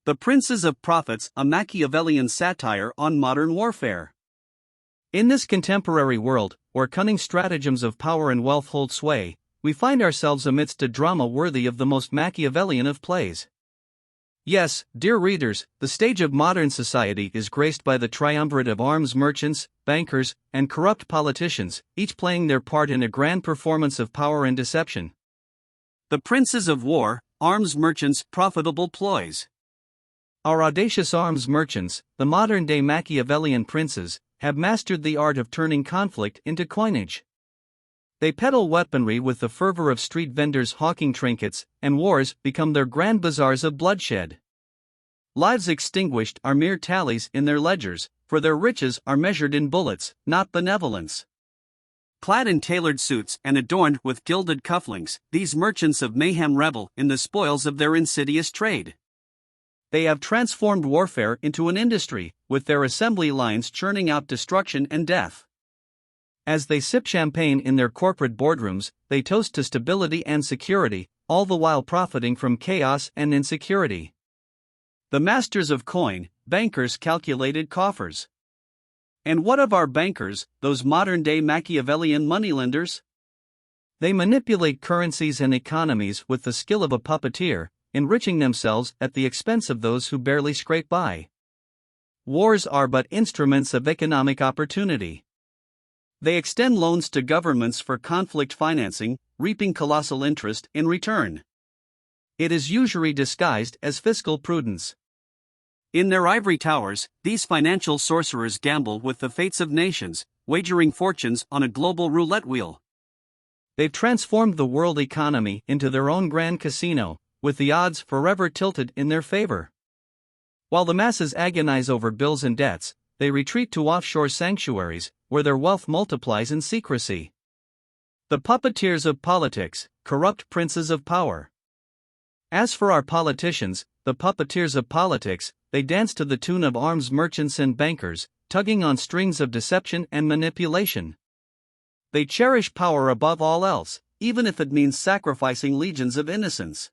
The Princes of Prophets, a Machiavellian satire on modern warfare. In this contemporary world, where cunning stratagems of power and wealth hold sway, we find ourselves amidst a drama worthy of the most Machiavellian of plays. Yes, dear readers, the stage of modern society is graced by the triumvirate of arms merchants, bankers, and corrupt politicians, each playing their part in a grand performance of power and deception. The princes of war, arms merchants, profitable ploys. Our audacious arms merchants, the modern-day Machiavellian princes, have mastered the art of turning conflict into coinage. They peddle weaponry with the fervor of street vendors hawking trinkets, and wars become their grand bazaars of bloodshed. Lives extinguished are mere tallies in their ledgers, for their riches are measured in bullets, not benevolence. Clad in tailored suits and adorned with gilded cufflinks, these merchants of mayhem revel in the spoils of their insidious trade. They have transformed warfare into an industry, with their assembly lines churning out destruction and death. As they sip champagne in their corporate boardrooms, they toast to stability and security, all the while profiting from chaos and insecurity. The masters of coin, bankers calculated coffers. And what of our bankers, those modern-day Machiavellian moneylenders? They manipulate currencies and economies with the skill of a puppeteer, enriching themselves at the expense of those who barely scrape by. Wars are but instruments of economic opportunity. They extend loans to governments for conflict financing, reaping colossal interest in return. It is usury disguised as fiscal prudence. In their ivory towers, these financial sorcerers gamble with the fates of nations, wagering fortunes on a global roulette wheel. They've transformed the world economy into their own grand casino, with the odds forever tilted in their favor. While the masses agonize over bills and debts, they retreat to offshore sanctuaries, where their wealth multiplies in secrecy. The puppeteers of politics, corrupt princes of power. As for our politicians, the puppeteers of politics, they dance to the tune of arms merchants and bankers, tugging on strings of deception and manipulation. They cherish power above all else, even if it means sacrificing legions of innocents.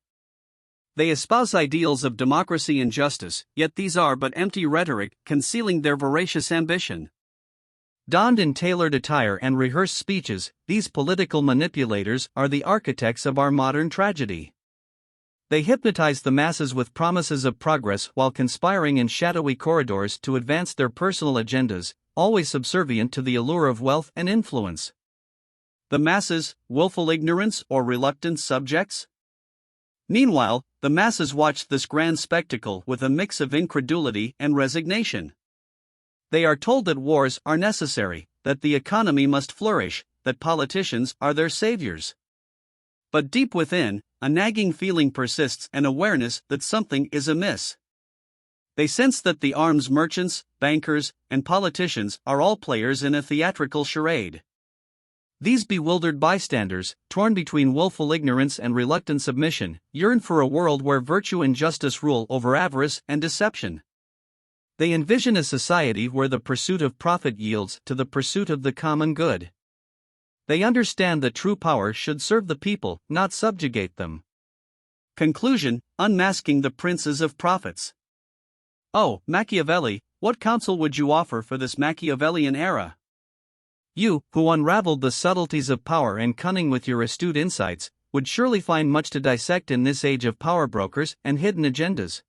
They espouse ideals of democracy and justice, yet these are but empty rhetoric, concealing their voracious ambition. Donned in tailored attire and rehearsed speeches, these political manipulators are the architects of our modern tragedy. They hypnotize the masses with promises of progress while conspiring in shadowy corridors to advance their personal agendas, always subservient to the allure of wealth and influence. The masses, willful ignorance or reluctant subjects? Meanwhile, the masses watch this grand spectacle with a mix of incredulity and resignation. They are told that wars are necessary, that the economy must flourish, that politicians are their saviors. But deep within, a nagging feeling persists, an awareness that something is amiss. They sense that the arms merchants, bankers, and politicians are all players in a theatrical charade. These bewildered bystanders, torn between willful ignorance and reluctant submission, yearn for a world where virtue and justice rule over avarice and deception. They envision a society where the pursuit of profit yields to the pursuit of the common good. They understand that true power should serve the people, not subjugate them. Conclusion: unmasking the princes of prophets. Oh, Machiavelli, what counsel would you offer for this Machiavellian era? You, who unraveled the subtleties of power and cunning with your astute insights, would surely find much to dissect in this age of power brokers and hidden agendas.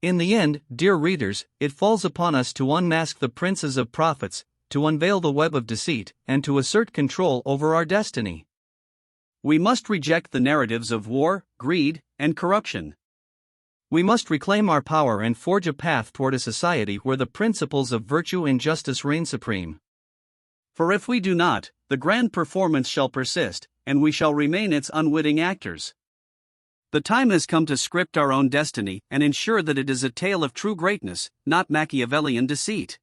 In the end, dear readers, it falls upon us to unmask the princes of prophets, to unveil the web of deceit, and to assert control over our destiny. We must reject the narratives of war, greed, and corruption. We must reclaim our power and forge a path toward a society where the principles of virtue and justice reign supreme. For if we do not, the grand performance shall persist, and we shall remain its unwitting actors. The time has come to script our own destiny and ensure that it is a tale of true greatness, not Machiavellian deceit.